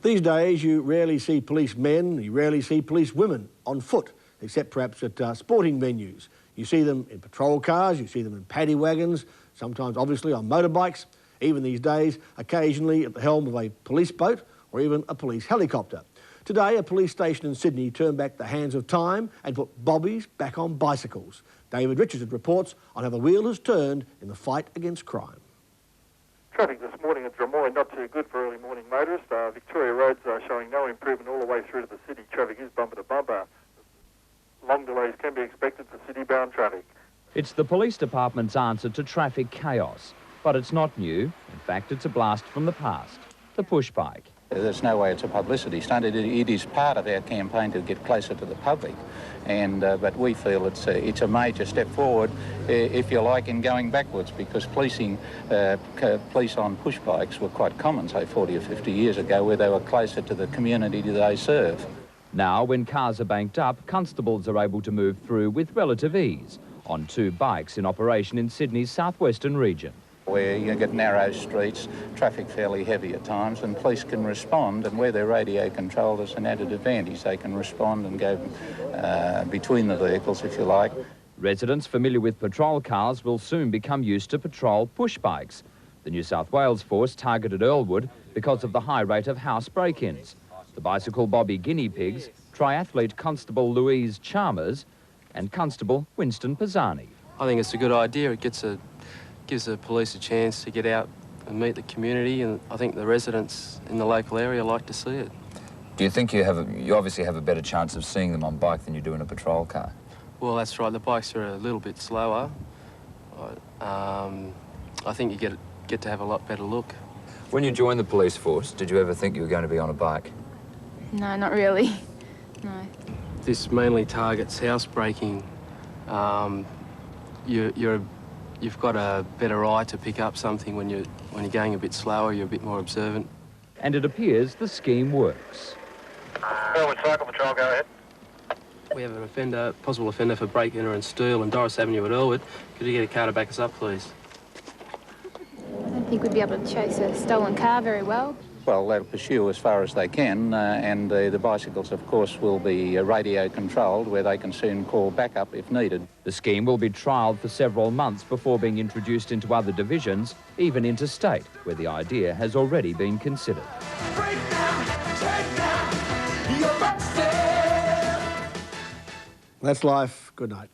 These days, you rarely see policemen, you rarely see policewomen on foot, except perhaps at sporting venues. You see them in patrol cars, you see them in paddy wagons, sometimes obviously on motorbikes, even these days, occasionally at the helm of a police boat or even a police helicopter. Today, a police station in Sydney turned back the hands of time and put bobbies back on bicycles. David Richardson reports on how the wheel has turned in the fight against crime. Traffic this morning at Drummoy not too good for early morning motorists. Victoria roads are showing no improvement all the way through to the city. Traffic is bumper to bumper. Long delays can be expected for city-bound traffic. It's the police department's answer to traffic chaos, but it's not new. In fact, it's a blast from the past, the push bike. There's no way it's a publicity stunt. It is part of our campaign to get closer to the public, but we feel it's a major step forward, if you like, in going backwards, because police on push bikes were quite common, say 40 or 50 years ago, where they were closer to the community that they serve. Now, when cars are banked up, constables are able to move through with relative ease on 2 bikes in operation in Sydney's southwestern region, where you get narrow streets, traffic fairly heavy at times, and police can respond, and where they're radio controlled is an added advantage. They can respond and go between the vehicles, if you like. Residents familiar with patrol cars will soon become used to patrol push bikes. The New South Wales force targeted Earlwood because of the high rate of house break-ins. The bicycle bobby guinea pigs, triathlete Constable Louise Chalmers and Constable Winston Pisani. I think it's a good idea. It gives the police a chance to get out and meet the community, and I think the residents in the local area like to see it. Do you think you obviously have a better chance of seeing them on bike than you do in a patrol car? Well, that's right. The bikes are a little bit slower. I think you get to have a lot better look. When you joined the police force, did you ever think you were going to be on a bike? No, not really. No. This mainly targets housebreaking. You've got a better eye to pick up something when you're going a bit slower. You're a bit more observant. And it appears the scheme works. Earlwood Cycle Patrol, go ahead. We have an possible offender for break-in and steal on Doris Avenue at Earlwood. Could you get a car to back us up, please? I don't think we'd be able to chase a stolen car very well. Well, they'll pursue as far as they can, and the bicycles, of course, will be radio controlled, where they can soon call backup if needed. The scheme will be trialled for several months before being introduced into other divisions, even interstate, where the idea has already been considered. That's life. Good night.